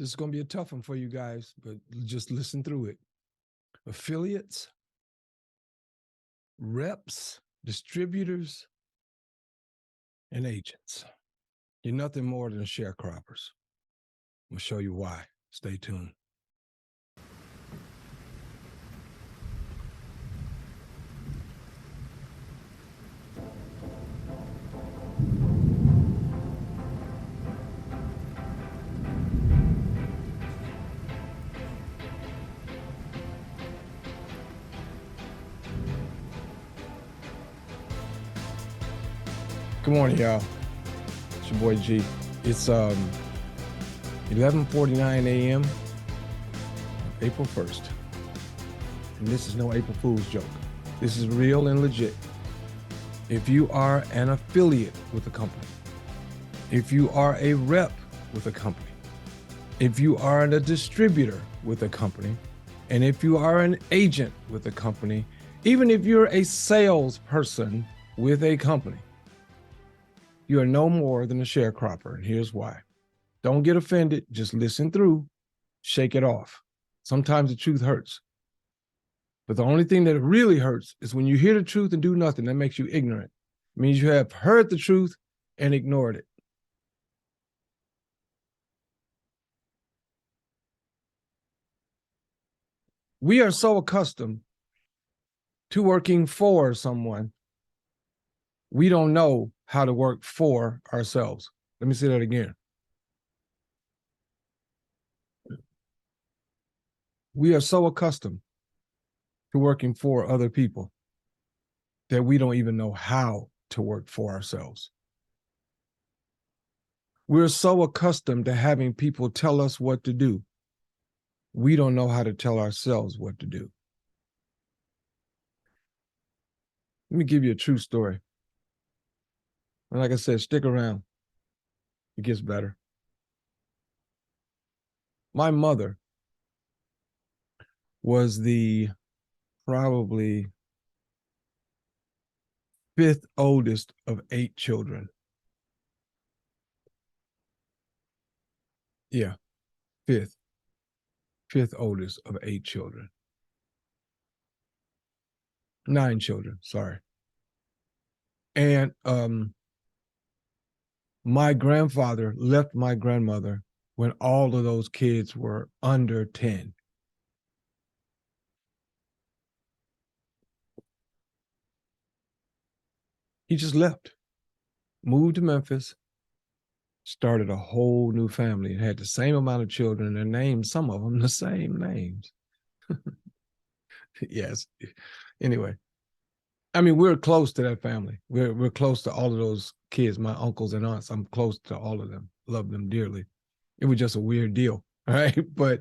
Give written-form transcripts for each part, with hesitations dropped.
This is going to be a tough one for you guys, but just listen through it. Affiliates, reps, distributors, and agents. You're nothing more than sharecroppers. I'm going to show you why. Stay tuned. Good morning, y'all. It's your boy G. It's 11:49 a.m. April 1st. And this is no April Fool's joke. This is real and legit. If you are an affiliate with a company, if you are a rep with a company, if you are a distributor with a company, and if you are an agent with a company, even if you're a salesperson with a company, you are no more than a sharecropper, and here's why. Don't get offended, just listen through, shake it off. Sometimes the truth hurts. But the only thing that really hurts is when you hear the truth and do nothing. That makes you ignorant. It means you have heard the truth and ignored it. We are so accustomed to working for someone, we don't know how to work for ourselves. Let me say that again. We are so accustomed to working for other people that we don't even know how to work for ourselves. We're so accustomed to having people tell us what to do. We don't know how to tell ourselves what to do. Let me give you a true story. And like I said, stick around. It gets better. My mother was the probably 5th oldest of 8 children. Yeah, 5th oldest of 8 children. 9 children, sorry. And my grandfather left my grandmother when all of those kids were under 10. He just left, moved to Memphis, started a whole new family. It had the same amount of children and names, some of them the same names. Yes. Anyway, I mean, we're close to that family. We're close to all of those kids, my uncles and aunts. I'm close to all of them, love them dearly. It was just a weird deal, right? But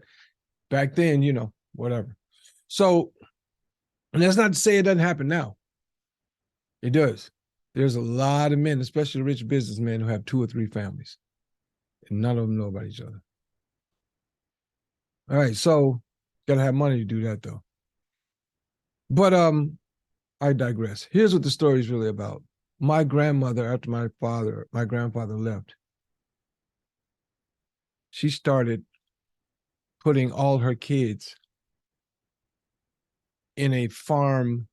back then, you know, whatever. So, and that's not to say it doesn't happen now. It does. There's a lot of men, especially rich businessmen, who have 2 or 3 families, and none of them know about each other. All right, so gotta have money to do that, though. But I digress. Here's what the story is really about. My grandmother, after my grandfather left, she started putting all her kids in a farm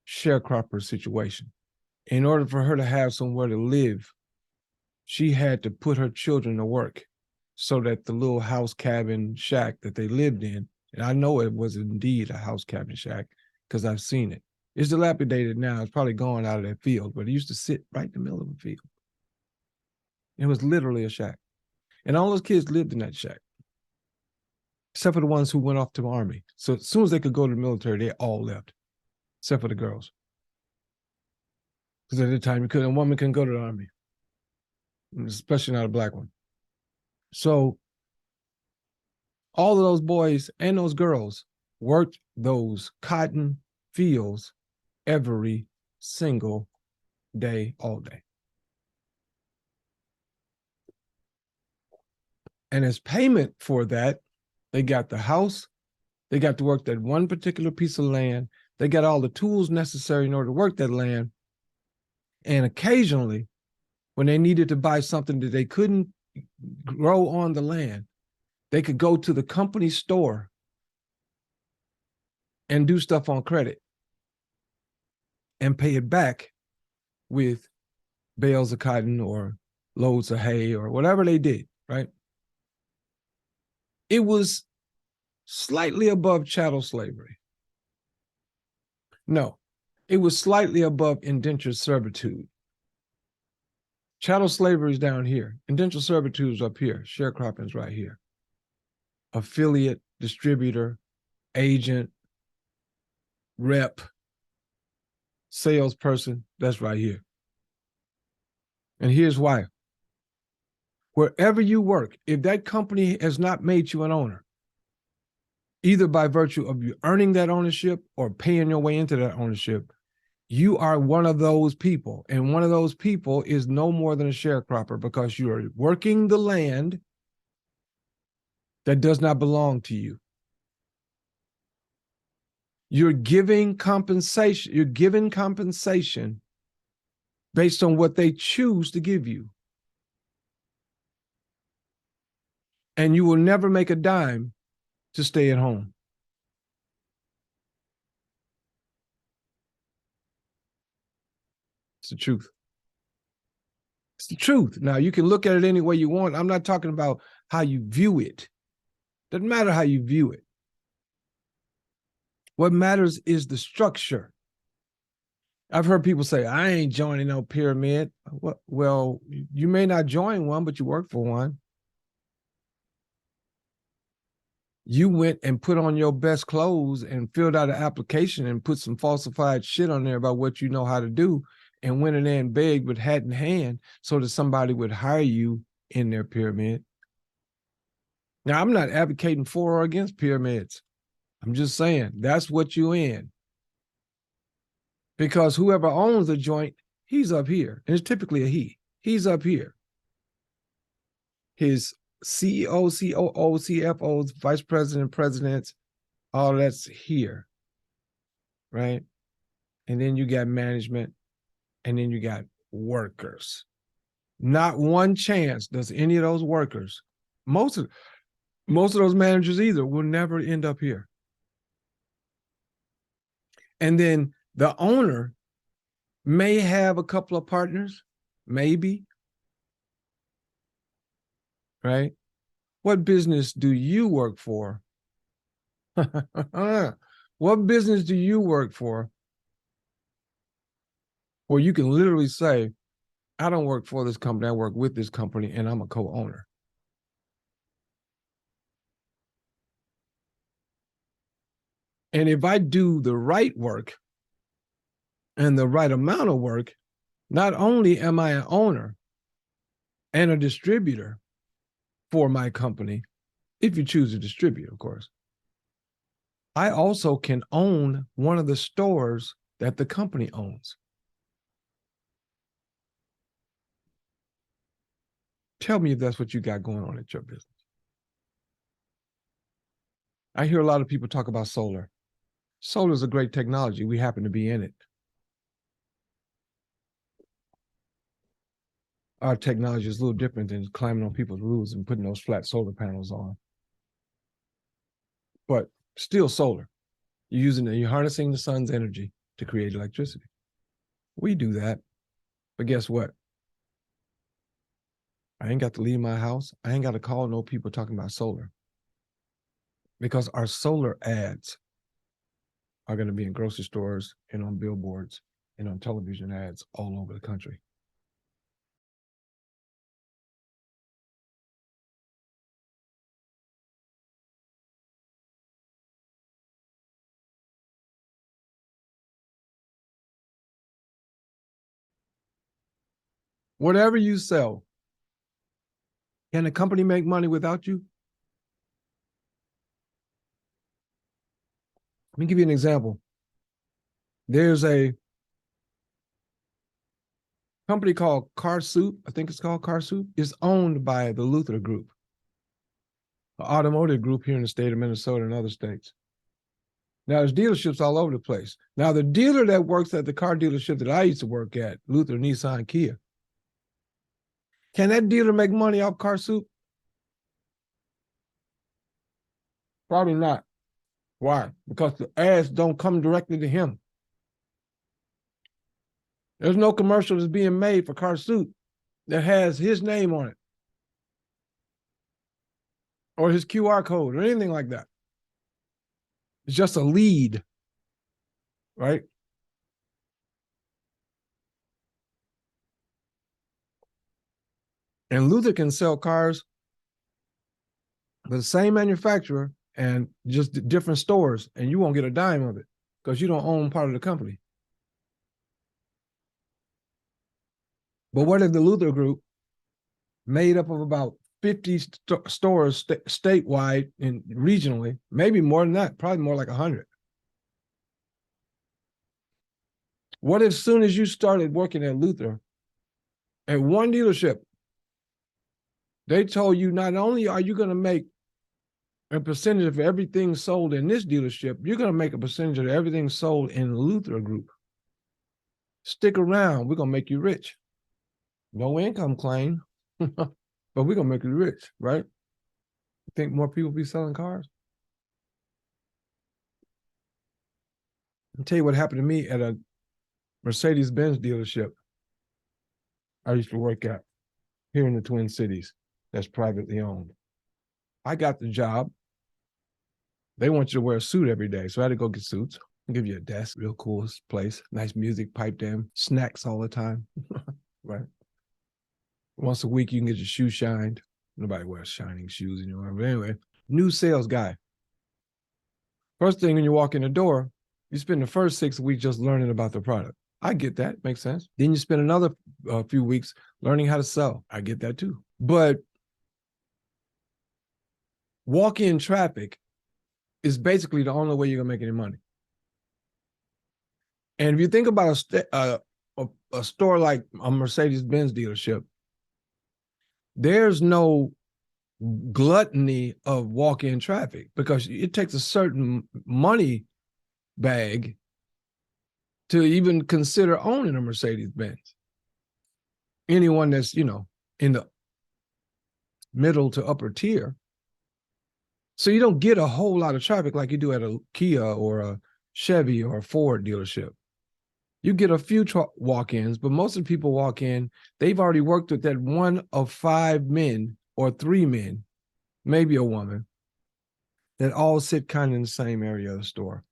sharecropper situation. In order for her to have somewhere to live, she had to put her children to work so that the little house cabin shack that they lived in, and I know it was indeed a house cabin shack because I've seen it. It's dilapidated now. It's probably gone out of that field, but it used to sit right in the middle of a field. It was literally a shack. And all those kids lived in that shack, except for the ones who went off to the army. So as soon as they could go to the military, they all left, except for the girls. Because at the time, a woman couldn't go to the army, especially not a black one. So all of those boys and those girls worked those cotton fields every single day, all day. And as payment for that, they got the house, they got to work that one particular piece of land, they got all the tools necessary in order to work that land. And occasionally, when they needed to buy something that they couldn't grow on the land, They could go to the company store and do stuff on credit and pay it back with bales of cotton or loads of hay or whatever they did, right? It was slightly above chattel slavery. No, it was slightly above indentured servitude. Chattel slavery is down here. Indentured servitude is up here. Sharecropping is right here. Affiliate, distributor, agent, rep, salesperson, that's right here. And here's why. Wherever you work, if that company has not made you an owner, either by virtue of you earning that ownership or paying your way into that ownership, you are one of those people. And one of those people is no more than a sharecropper, because you are working the land that does not belong to you. You're giving compensation. You're given compensation based on what they choose to give you. And you will never make a dime to stay at home. It's the truth. It's the truth. Now, you can look at it any way you want. I'm not talking about how you view it. Doesn't matter how you view it. What matters is the structure. I've heard people say, I ain't joining no pyramid. Well, you may not join one, but you work for one. You went and put on your best clothes and filled out an application and put some falsified shit on there about what you know how to do, and went in there and begged with hat in hand so that somebody would hire you in their pyramid. Now, I'm not advocating for or against pyramids. I'm just saying that's what you're in. Because whoever owns the joint, he's up here. And it's typically a he. He's up here. His CEO, COO, CFOs, vice president, presidents, all that's here, right? And then you got management, and then you got workers. Not one chance does any of those workers, most of those managers either, will never end up here. And then the owner may have a couple of partners, maybe, right? What business do you work for? What business do you work for where you can literally say, I don't work for this company, I work with this company, and I'm a co-owner? And if I do the right work and the right amount of work, not only am I an owner and a distributor for my company, if you choose to distribute, of course, I also can own one of the stores that the company owns. Tell me if that's what you got going on at your business. I hear a lot of people talk about solar. Solar is a great technology. We happen to be in it. Our technology is a little different than climbing on people's roofs and putting those flat solar panels on. But still solar. You're harnessing the sun's energy to create electricity. We do that. But guess what? I ain't got to leave my house. I ain't got to call no people talking about solar. Because our solar ads are going to be in grocery stores and on billboards and on television ads all over the country. Whatever you sell, can a company make money without you? Let me give you an example. There's a company called Car Soup. I think it's called Car Soup. It's owned by the Luther Group, an automotive group here in the state of Minnesota and other states. Now, there's dealerships all over the place. Now, the dealer that works at the car dealership that I used to work at, Luther, Nissan, Kia, can that dealer make money off Car Soup? Probably not. Why? Because the ads don't come directly to him. There's no commercial that's being made for Car Suit that has his name on it or his QR code or anything like that. It's just a lead, right? And Luther can sell cars for the same manufacturer and just different stores, and you won't get a dime of it because you don't own part of the company. But what if the Luther Group, made up of about 50 stores statewide and regionally, maybe more than that, probably more like 100. What if as soon as you started working at Luther, at one dealership, they told you not only are you going to make a percentage of everything sold in this dealership, you're going to make a percentage of everything sold in the Luther Group. Stick around, we're going to make you rich. No income claim, but we're going to make you rich, right? You think more people be selling cars? I'll tell you what happened to me at a Mercedes-Benz dealership I used to work at here in the Twin Cities that's privately owned. I got the job. They want you to wear a suit every day, so I had to go get suits. I'll give you a desk, real cool place, nice music piped in, snacks all the time, right? Once a week, you can get your shoes shined. Nobody wears shining shoes anymore. But anyway, new sales guy. First thing when you walk in the door, you spend the first 6 weeks just learning about the product. I get that, makes sense. Then you spend another few weeks learning how to sell. I get that too. But walk-in traffic is basically the only way you're gonna make any money. And if you think about a store like a Mercedes-Benz dealership, there's no gluttony of walk-in traffic because it takes a certain money bag to even consider owning a Mercedes-Benz. Anyone that's, in the middle to upper tier. So you don't get a whole lot of traffic like you do at a Kia or a Chevy or a Ford dealership. You get a few walk-ins, but most of the people walk in, they've already worked with that one of 5 men or 3 men, maybe a woman, that all sit kind of in the same area of the store.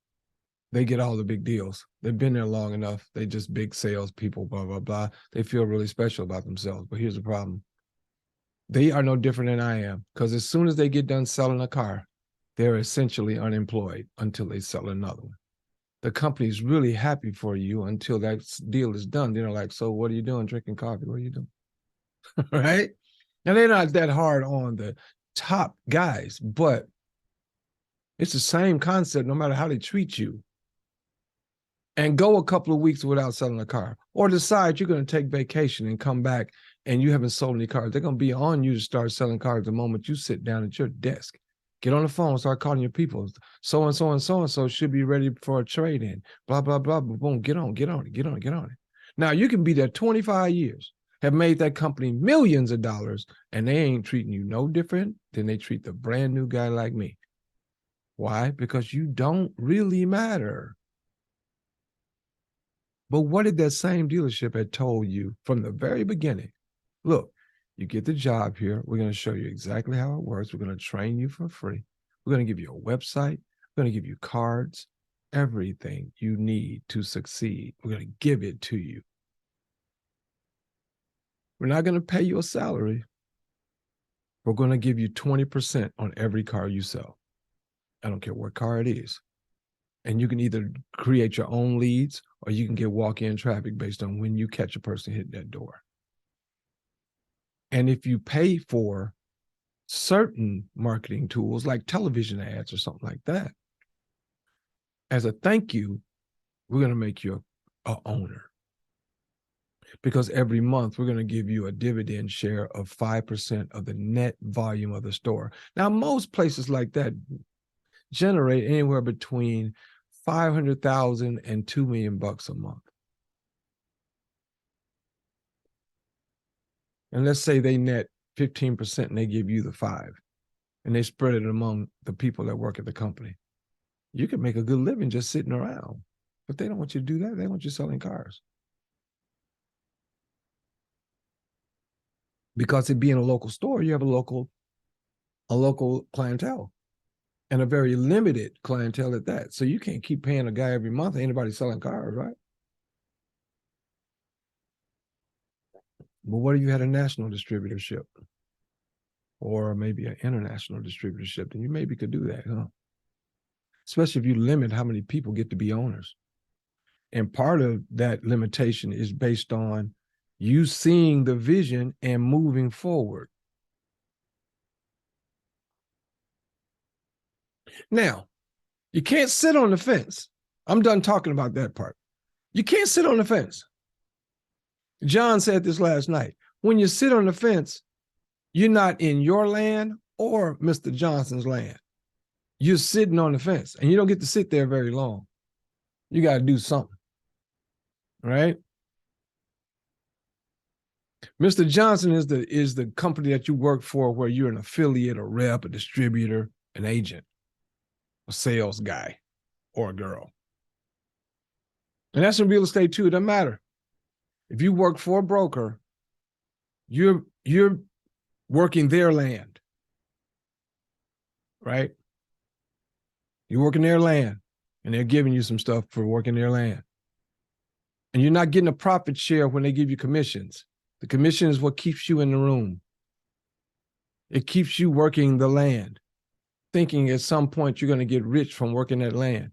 They get all the big deals. They've been there long enough. They just big salespeople, blah, blah, blah. They feel really special about themselves. But here's the problem. They are no different than I am, because as soon as they get done selling a car, they're essentially unemployed until they sell another one. The company's really happy for you until that deal is done. They're like, so what are you doing? Drinking coffee? What are you doing? Right? And they're not that hard on the top guys, but it's the same concept no matter how they treat you. And go a couple of weeks without selling a car, or decide you're going to take vacation and come back and you haven't sold any cars. They're going to be on you to start selling cars the moment you sit down at your desk. Get on the phone, start calling your people. So-and-so and so-and-so should be ready for a trade-in. Blah, blah, blah, blah, boom. Get on it. Now, you can be there 25 years, have made that company millions of dollars, and they ain't treating you no different than they treat the brand new guy like me. Why? Because you don't really matter. But what if that same dealership had told you from the very beginning, look, you get the job here. We're going to show you exactly how it works. We're going to train you for free. We're going to give you a website. We're going to give you cards, everything you need to succeed. We're going to give it to you. We're not going to pay you a salary. We're going to give you 20% on every car you sell. I don't care what car it is. And you can either create your own leads or you can get walk-in traffic based on when you catch a person hitting that door. And if you pay for certain marketing tools like television ads or something like that, as a thank you, we're going to make you an owner. Because every month we're going to give you a dividend share of 5% of the net volume of the store. Now, most places like that generate anywhere between $500,000 and $2 million a month. And let's say they net 15% and they give you the 5. and they spread it among the people that work at the company. You can make a good living just sitting around, but they don't want you to do that. They want you selling cars. Because it being a local store, you have a local clientele, and a very limited clientele at that. So you can't keep paying a guy every month. Ain't nobody selling cars, right? But what if you had a national distributorship or maybe an international distributorship? Then you maybe could do that, huh? Especially if you limit how many people get to be owners. And part of that limitation is based on you seeing the vision and moving forward. Now, you can't sit on the fence. I'm done talking about that part. You can't sit on the fence. John said this last night. When you sit on the fence, you're not in your land or Mr. Johnson's land. You're sitting on the fence, and you don't get to sit there very long. You got to do something, right? Mr. Johnson is the company that you work for where you're an affiliate, a rep, a distributor, an agent, a sales guy or a girl. And that's in real estate too. It doesn't matter. If you work for a broker, you're working their land, right? You're working their land, and they're giving you some stuff for working their land. And you're not getting a profit share when they give you commissions. The commission is what keeps you in the room. It keeps you working the land, thinking at some point you're going to get rich from working that land.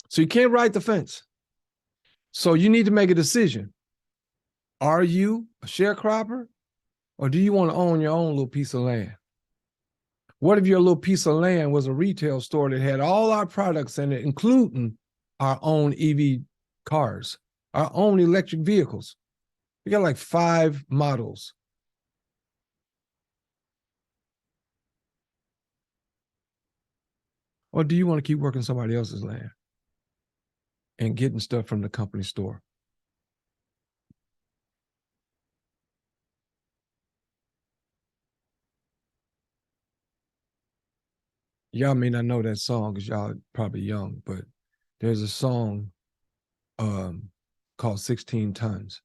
So you can't ride the fence. So you need to make a decision. Are you a sharecropper, or do you want to own your own little piece of land? What if your little piece of land was a retail store that had all our products in it, including our own EV cars, our own electric vehicles? We got like 5 models. Or do you want to keep working somebody else's land and getting stuff from the company store? Y'all may not know that song because y'all probably young, but there's a song called 16 Tons.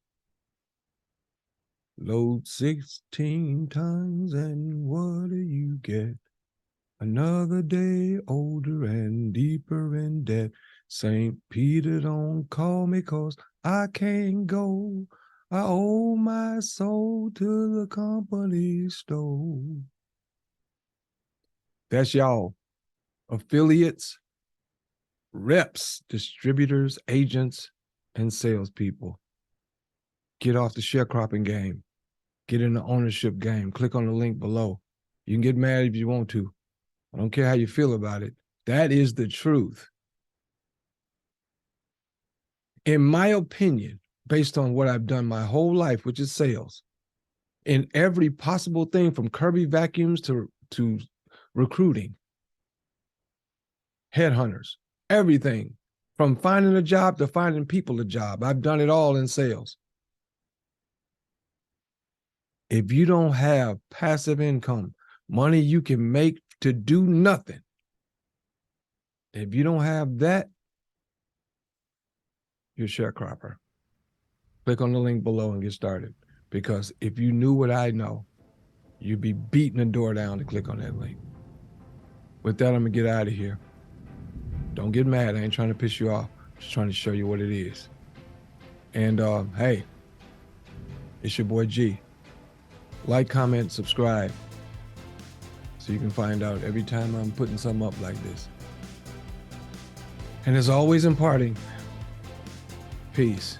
Load 16 tons and what do you get? Another day older and deeper in debt. St. Peter, don't call me 'cause I can't go. I owe my soul to the company store. That's y'all. Affiliates, reps, distributors, agents, and salespeople. Get off the sharecropping game. Get in the ownership game. Click on the link below. You can get mad if you want to. I don't care how you feel about it. That is the truth. In my opinion, based on what I've done my whole life, which is sales, in every possible thing from Kirby vacuums to recruiting, headhunters, everything from finding a job to finding people a job. I've done it all in sales. If you don't have passive income, money you can make to do nothing, if you don't have that, you're a sharecropper. Click on the link below and get started. Because if you knew what I know, you'd be beating the door down to click on that link. With that, I'm gonna get out of here. Don't get mad. I ain't trying to piss you off. I'm just trying to show you what it is. And hey, it's your boy G. Like, comment, subscribe, so you can find out every time I'm putting something up like this. And as always, imparting peace.